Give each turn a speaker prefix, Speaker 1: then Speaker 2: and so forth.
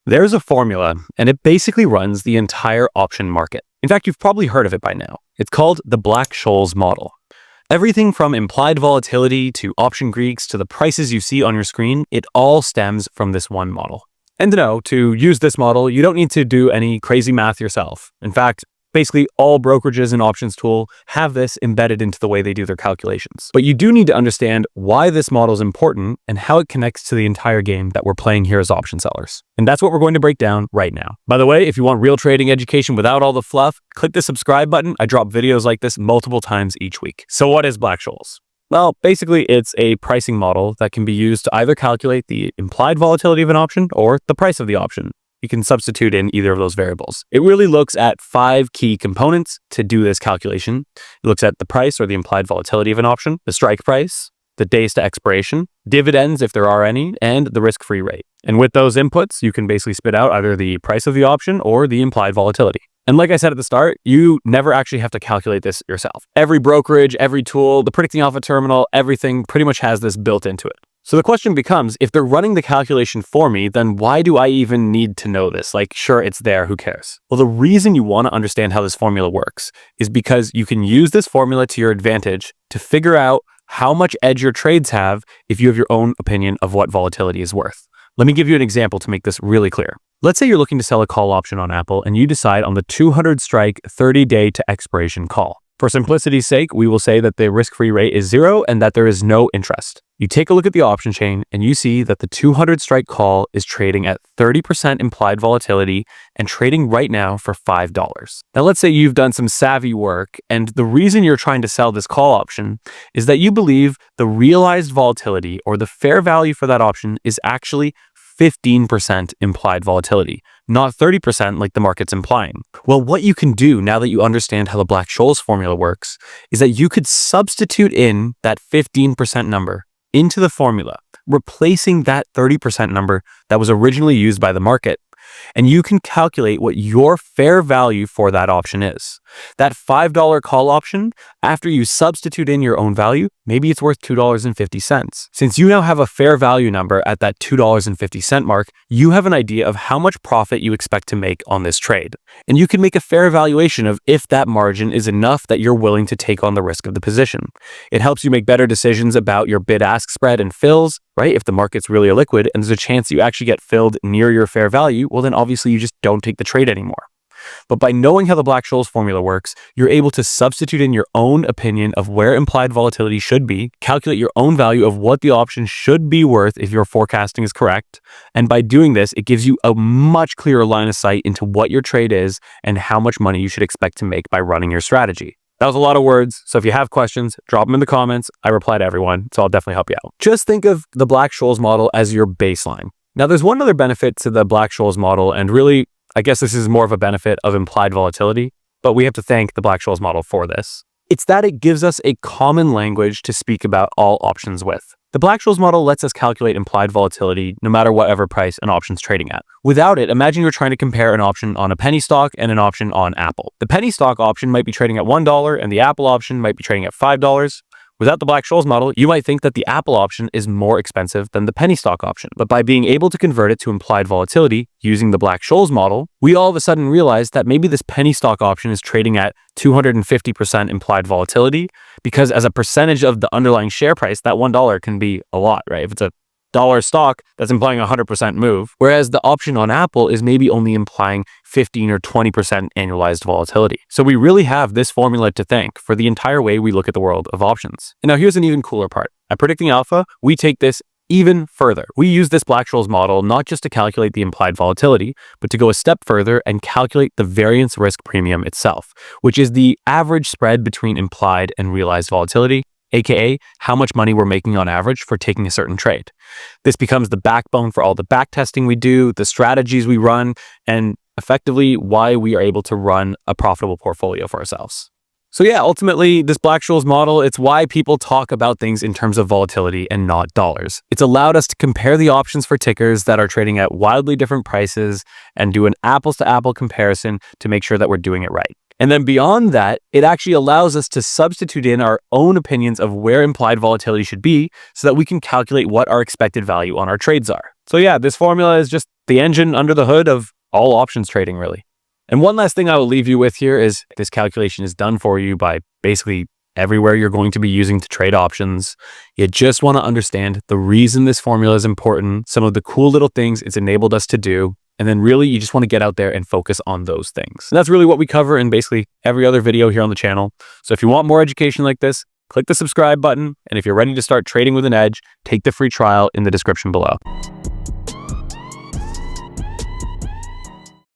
Speaker 1: There's a formula, and it basically runs the entire option market. In fact, you've probably heard of it by now. It's called the Black-Scholes Model. Everything from implied volatility to option Greeks to the prices you see on your screen, it all stems from this one model. And to use this model, you don't need to do any crazy math yourself. In fact, basically all brokerages and options tool have this embedded into the way they do their calculations. But you do need to understand why this model is important and how it connects to the entire game that we're playing here as option sellers. And that's what we're going to break down right now. By the way, if you want real trading education without all the fluff, click the subscribe button. I drop videos like this multiple times each week. So what is Black-Scholes? Well, basically, it's a pricing model that can be used to either calculate the implied volatility of an option or the price of the option. You can substitute in either of those variables. It really looks at 5 key components to do this calculation. It looks at the price or the implied volatility of an option, the strike price, the days to expiration, dividends if there are any, and the risk-free rate. And with those inputs, you can basically spit out either the price of the option or the implied volatility. And like I said at the start, you never actually have to calculate this yourself. Every brokerage, every tool, the predicting alpha terminal, everything pretty much has this built into it. So the question becomes, if they're running the calculation for me, then why do I even need to know this? Like, sure, it's there, who cares? Well, the reason you want to understand how this formula works is because you can use this formula to your advantage to figure out how much edge your trades have if you have your own opinion of what volatility is worth. Let me give you an example to make this really clear. Let's say you're looking to sell a call option on Apple and you decide on the 200 strike 30-day to expiration call. For simplicity's sake, we will say that the risk-free rate is 0 and that there is no interest. You take a look at the option chain and you see that the 200 strike call is trading at 30% implied volatility and trading right now for $5. Now, let's say you've done some savvy work and the reason you're trying to sell this call option is that you believe the realized volatility or the fair value for that option is actually 15% implied volatility, not 30% like the market's implying. Well, what you can do now that you understand how the Black-Scholes formula works is that you could substitute in that 15% number into the formula, replacing that 30% number that was originally used by the market. And you can calculate what your fair value for that option is. That $5 call option, after you substitute in your own value, maybe it's worth $2.50. Since you now have a fair value number at that $2.50 mark, you have an idea of how much profit you expect to make on this trade. And you can make a fair evaluation of if that margin is enough that you're willing to take on the risk of the position. It helps you make better decisions about your bid-ask spread and fills, right? If the market's really illiquid and there's a chance you actually get filled near your fair value, well, then obviously you just don't take the trade anymore. But by knowing how the Black-Scholes formula works, you're able to substitute in your own opinion of where implied volatility should be, calculate your own value of what the option should be worth if your forecasting is correct. And by doing this, it gives you a much clearer line of sight into what your trade is and how much money you should expect to make by running your strategy. That was a lot of words, so if you have questions, drop them in the comments. I reply to everyone, so I'll definitely help you out. Just think of the Black-Scholes model as your baseline. Now, there's one other benefit to the Black-Scholes model, and really, I guess this is more of a benefit of implied volatility, but we have to thank the Black-Scholes model for this. It's that it gives us a common language to speak about all options with. The Black-Scholes model lets us calculate implied volatility no matter whatever price an option's trading at. Without it, imagine you're trying to compare an option on a penny stock and an option on Apple. The penny stock option might be trading at $1 and the Apple option might be trading at $5. Without the Black-Scholes model, you might think that the Apple option is more expensive than the penny stock option. But by being able to convert it to implied volatility using the Black-Scholes model, we all of a sudden realize that maybe this penny stock option is trading at 250% implied volatility because as a percentage of the underlying share price, that $1 can be a lot, right? If it's a dollar stock, that's implying a 100% move, whereas the option on Apple is maybe only implying 15 or 20% annualized volatility. So we really have this formula to thank for the entire way we look at the world of options. And now here's an even cooler part. At Predicting Alpha, we take this even further. We use this Black-Scholes model not just to calculate the implied volatility, but to go a step further and calculate the variance risk premium itself, which is the average spread between implied and realized volatility, aka how much money we're making on average for taking a certain trade. This becomes the backbone for all the backtesting we do, the strategies we run, and effectively why we are able to run a profitable portfolio for ourselves. So yeah, ultimately, this Black-Scholes model, it's why people talk about things in terms of volatility and not dollars. It's allowed us to compare the options for tickers that are trading at wildly different prices and do an apples-to-apple comparison to make sure that we're doing it right. And then beyond that, it actually allows us to substitute in our own opinions of where implied volatility should be so that we can calculate what our expected value on our trades are. So yeah, this formula is just the engine under the hood of all options trading, really. And one last thing I will leave you with here is this calculation is done for you by basically everywhere you're going to be using to trade options. You just want to understand the reason this formula is important, some of the cool little things it's enabled us to do, and then really you just want to get out there and focus on those things. And that's really what we cover in basically every other video here on the channel. So if you want more education like this, click the subscribe button. And if you're ready to start trading with an edge, take the free trial in the description below.